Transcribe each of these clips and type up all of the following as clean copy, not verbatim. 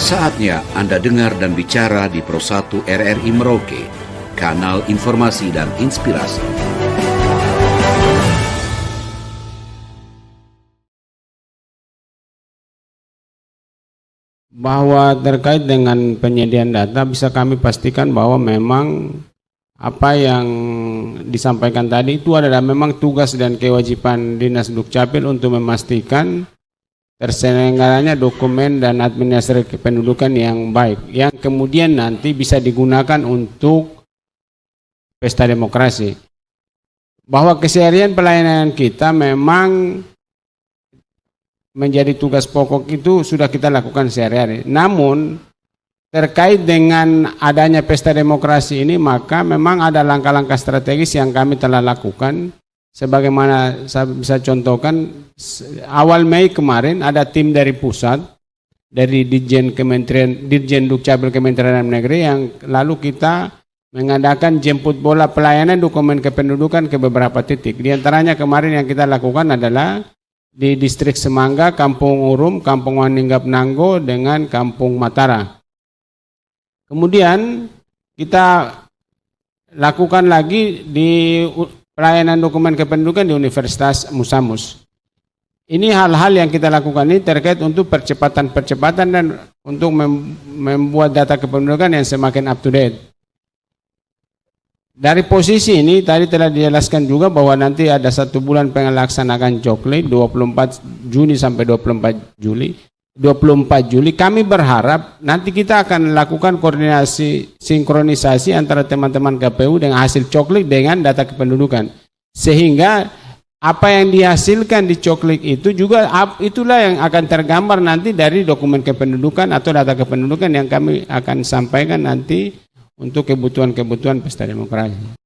Saatnya Anda dengar dan bicara di Pro 1 RRI Merauke, kanal informasi dan inspirasi. Bahwa terkait dengan penyediaan data bisa kami pastikan bahwa memang apa yang disampaikan tadi itu adalah memang tugas dan kewajiban Dinas Dukcapil untuk memastikan terselenggaranya dokumen dan administrasi kependudukan yang baik, yang kemudian nanti bisa digunakan untuk pesta demokrasi. Bahwa keseharian pelayanan kita memang menjadi tugas pokok itu sudah kita lakukan sehari-hari. Namun terkait dengan adanya pesta demokrasi ini, maka memang ada langkah-langkah strategis yang kami telah lakukan. Sebagaimana saya bisa contohkan, awal Mei kemarin ada tim dari pusat, dari Dirjen Dukcapil Kementerian Dalam Negeri, yang lalu kita mengadakan jemput bola pelayanan dokumen kependudukan ke beberapa titik. Di antaranya kemarin yang kita lakukan adalah di distrik Semangga, Kampung Urum, Kampung Waninggap Nanggo, dengan Kampung Matara. Kemudian kita lakukan lagi di pelayanan dokumen kependudukan di Universitas Musamus. Ini hal-hal yang kita lakukan ini terkait untuk percepatan dan untuk membuat data kependudukan yang semakin up to date. Dari posisi ini tadi telah dijelaskan juga bahwa nanti ada 1 bulan pelaksanakan coklit 24 Juni sampai 24 Juli. Kami berharap nanti kita akan lakukan koordinasi sinkronisasi antara teman-teman KPU dengan hasil coklit dengan data kependudukan. Sehingga apa yang dihasilkan di coklit itu juga itulah yang akan tergambar nanti dari dokumen kependudukan atau data kependudukan yang kami akan sampaikan nanti untuk kebutuhan-kebutuhan pesta demokrasi.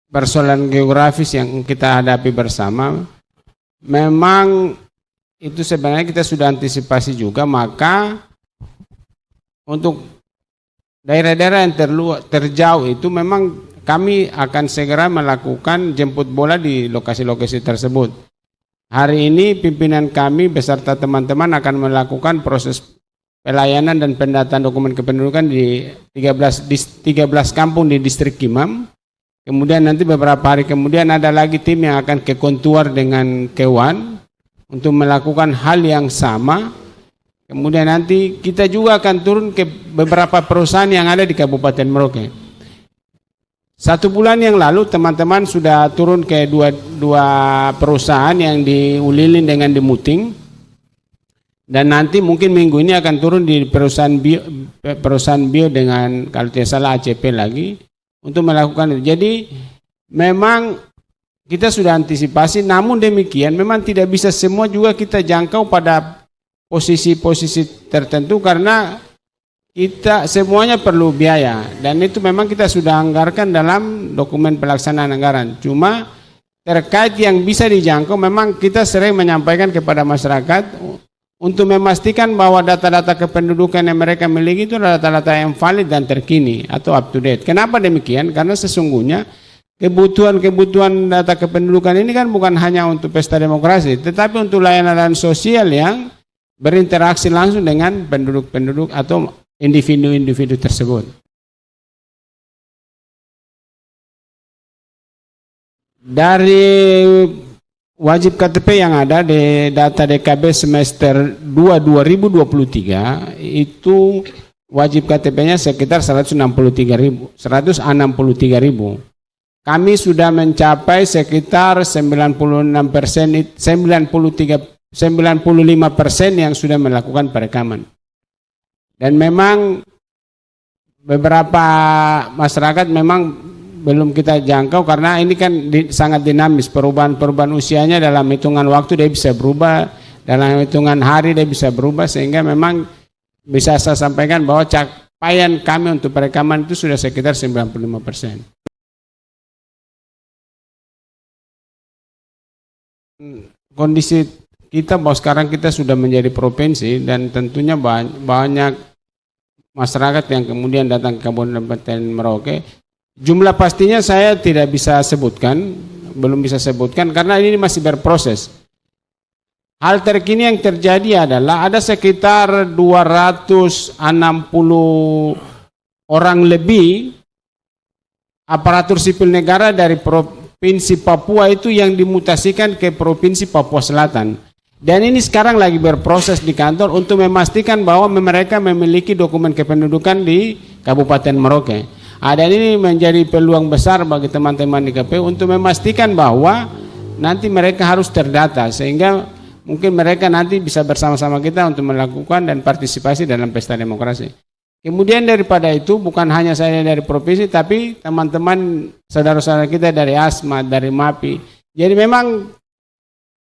Persoalan geografis yang kita hadapi bersama, memang itu sebenarnya kita sudah antisipasi juga, maka untuk daerah-daerah yang terjauh itu memang kami akan segera melakukan jemput bola di lokasi-lokasi tersebut. Hari ini pimpinan kami beserta teman-teman akan melakukan proses pelayanan dan pendataan dokumen kependudukan di 13 kampung di distrik Kimam. Kemudian nanti beberapa hari kemudian ada lagi tim yang akan ke Kontuar dengan Kewan untuk melakukan hal yang sama. Kemudian nanti kita juga akan turun ke beberapa perusahaan yang ada di Kabupaten Merauke. 1 bulan yang lalu teman-teman sudah turun ke dua perusahaan yang di Ulilin dengan di Muting. Dan nanti mungkin minggu ini akan turun di perusahaan bio dengan kalau tidak salah ACP lagi untuk melakukan itu. Jadi memang kita sudah antisipasi, namun demikian memang tidak bisa semua juga kita jangkau pada posisi-posisi tertentu karena kita semuanya perlu biaya dan itu memang kita sudah anggarkan dalam dokumen pelaksanaan anggaran. Cuma terkait yang bisa dijangkau memang kita sering menyampaikan kepada masyarakat untuk memastikan bahwa data-data kependudukan yang mereka miliki itu adalah data-data yang valid dan terkini atau up to date. Kenapa demikian? Karena sesungguhnya kebutuhan data kependudukan ini kan bukan hanya untuk pesta demokrasi, tetapi untuk layanan sosial yang berinteraksi langsung dengan penduduk-penduduk atau individu-individu tersebut. Dari wajib KTP yang ada di data DKB semester 2 2023 itu wajib KTP-nya sekitar 163.000. Kami sudah mencapai sekitar 95% yang sudah melakukan perekaman. Dan memang beberapa masyarakat memang belum kita jangkau karena ini kan sangat dinamis, perubahan usianya dalam hitungan waktu dia bisa berubah, dalam hitungan hari dia bisa berubah, sehingga memang bisa saya sampaikan bahwa capaian kami untuk perekaman itu sudah sekitar 95%. Kondisi kita bahwa sekarang kita sudah menjadi provinsi dan tentunya banyak masyarakat yang kemudian datang ke Kabupaten Merauke. Jumlah pastinya saya tidak bisa sebutkan, belum bisa sebutkan karena ini masih berproses. hal terkini yang terjadi adalah ada sekitar 260 orang lebih aparatur sipil negara dari Provinsi Papua itu yang dimutasikan ke Provinsi Papua Selatan. Dan ini sekarang lagi berproses di kantor untuk memastikan bahwa mereka memiliki dokumen kependudukan di Kabupaten Merauke. Dan ini menjadi peluang besar bagi teman-teman di KPU untuk memastikan bahwa nanti mereka harus terdata sehingga mungkin mereka nanti bisa bersama-sama kita untuk melakukan dan partisipasi dalam pesta demokrasi. Kemudian daripada itu bukan hanya saya dari provinsi tapi teman-teman saudara-saudara kita dari ASMA, dari MAPI. Jadi memang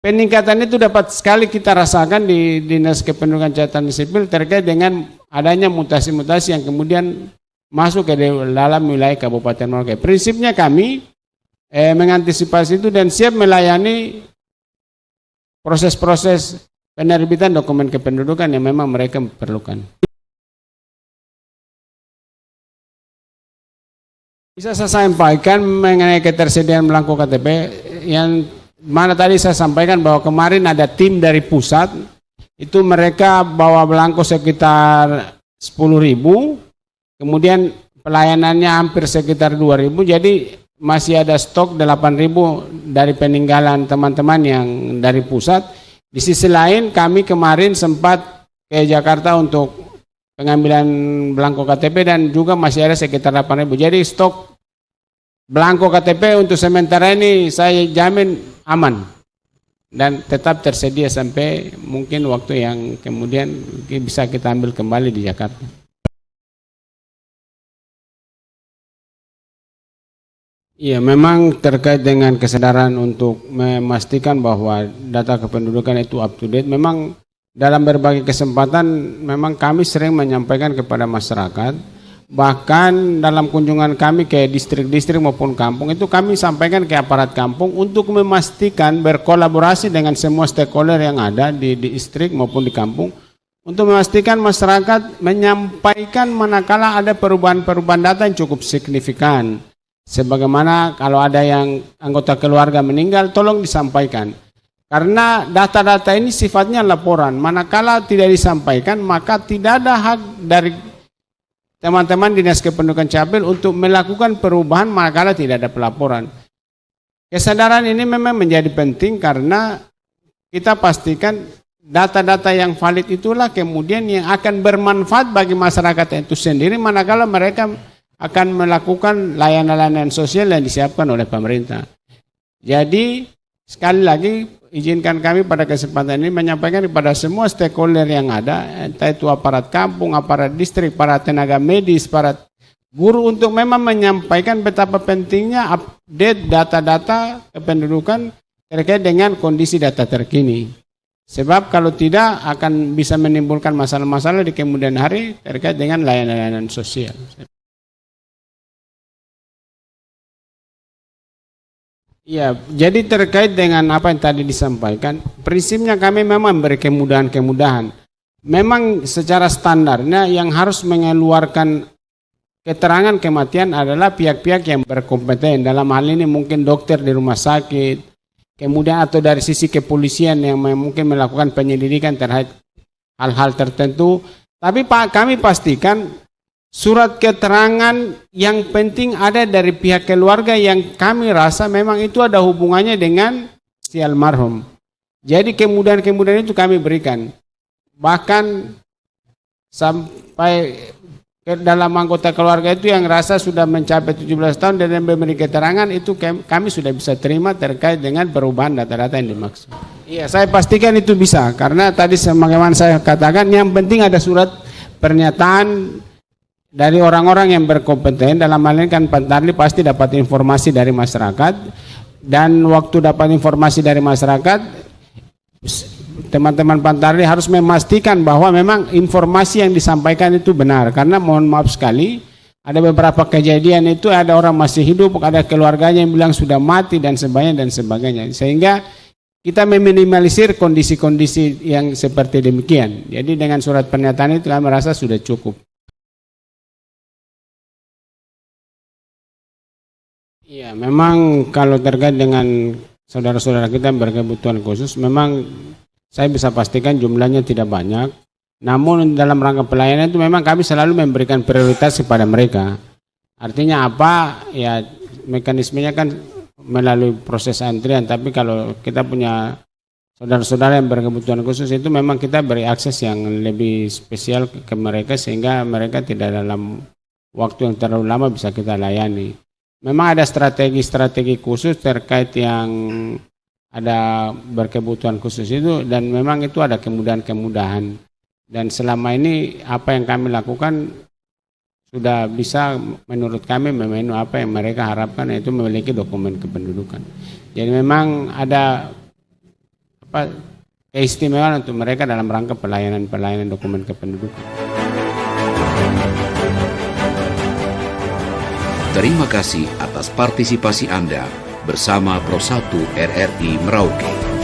peningkatan itu dapat sekali kita rasakan di Dinas Kependudukan Catatan Sipil terkait dengan adanya mutasi-mutasi yang kemudian masuk ke dalam wilayah Kabupaten Merauke. Prinsipnya kami mengantisipasi itu dan siap melayani proses-proses penerbitan dokumen kependudukan yang memang mereka perlukan. Bisa saya sampaikan mengenai ketersediaan belangko KTP yang mana tadi saya sampaikan bahwa kemarin ada tim dari pusat itu mereka bawa belangko sekitar 10.000, kemudian pelayanannya hampir sekitar 2.000, jadi masih ada stok 8.000 dari peninggalan teman-teman yang dari pusat. Di sisi lain kami kemarin sempat ke Jakarta untuk pengambilan belangko KTP dan juga masih ada sekitar 8.000. Jadi stok belangko KTP untuk sementara ini saya jamin aman dan tetap tersedia sampai mungkin waktu yang kemudian bisa kita ambil kembali di Jakarta. Iya, memang terkait dengan kesadaran untuk memastikan bahwa data kependudukan itu up to date, memang dalam berbagai kesempatan memang kami sering menyampaikan kepada masyarakat, bahkan dalam kunjungan kami ke distrik-distrik maupun kampung itu kami sampaikan ke aparat kampung untuk memastikan berkolaborasi dengan semua stakeholder yang ada di distrik maupun di kampung untuk memastikan masyarakat menyampaikan manakala ada perubahan-perubahan data yang cukup signifikan. Sebagaimana kalau ada yang anggota keluarga meninggal, tolong disampaikan. Karena data-data ini sifatnya laporan. Manakala tidak disampaikan, maka tidak ada hak dari teman-teman Dinas Kependudukan Capil untuk melakukan perubahan manakala tidak ada pelaporan. Kesadaran ini memang menjadi penting karena kita pastikan data-data yang valid itulah kemudian yang akan bermanfaat bagi masyarakat itu sendiri manakala mereka akan melakukan layanan-layanan sosial yang disiapkan oleh pemerintah. Jadi sekali lagi izinkan kami pada kesempatan ini menyampaikan kepada semua stakeholder yang ada, entah itu aparat kampung, aparat distrik, para tenaga medis, para guru untuk memang menyampaikan betapa pentingnya update data-data kependudukan terkait dengan kondisi data terkini. Sebab kalau tidak akan bisa menimbulkan masalah-masalah di kemudian hari terkait dengan layanan-layanan sosial. Ya, jadi terkait dengan apa yang tadi disampaikan, prinsipnya kami memang memberi kemudahan-kemudahan. Memang secara standarnya yang harus mengeluarkan keterangan kematian adalah pihak-pihak yang berkompeten. Dalam hal ini mungkin dokter di rumah sakit, kemudian atau dari sisi kepolisian yang mungkin melakukan penyelidikan terhadap hal-hal tertentu. Tapi kami pastikan surat keterangan yang penting ada dari pihak keluarga yang kami rasa memang itu ada hubungannya dengan si almarhum. Jadi kemudahan-kemudahan itu kami berikan. Bahkan sampai ke dalam anggota keluarga itu yang rasa sudah mencapai 17 tahun dan memberi keterangan itu kami sudah bisa terima terkait dengan perubahan data-data yang dimaksud. Iya, saya pastikan itu bisa karena tadi sebagaimana saya katakan yang penting ada surat pernyataan dari orang-orang yang berkompeten. Dalam hal ini kan Pantarli pasti dapat informasi dari masyarakat dan waktu dapat informasi dari masyarakat teman-teman Pantarli harus memastikan bahwa memang informasi yang disampaikan itu benar karena mohon maaf sekali ada beberapa kejadian itu ada orang masih hidup, ada keluarganya yang bilang sudah mati dan sebagainya sehingga kita meminimalisir kondisi-kondisi yang seperti demikian. Jadi dengan surat pernyataan itu kami merasa sudah cukup. Iya, memang kalau terkait dengan saudara-saudara kita yang berkebutuhan khusus, memang saya bisa pastikan jumlahnya tidak banyak. Namun dalam rangka pelayanan itu memang kami selalu memberikan prioritas kepada mereka. Artinya apa? Ya mekanismenya kan melalui proses antrian, tapi kalau kita punya saudara-saudara yang berkebutuhan khusus itu memang kita beri akses yang lebih spesial ke mereka sehingga mereka tidak dalam waktu yang terlalu lama bisa kita layani. Memang ada strategi-strategi khusus terkait yang ada berkebutuhan khusus itu dan memang itu ada kemudahan-kemudahan. Dan selama ini apa yang kami lakukan sudah bisa menurut kami memenuhi apa yang mereka harapkan, yaitu memiliki dokumen kependudukan. Jadi memang ada keistimewaan untuk mereka dalam rangka pelayanan dokumen kependudukan. Terima kasih atas partisipasi Anda bersama Pro 1 RRI Merauke.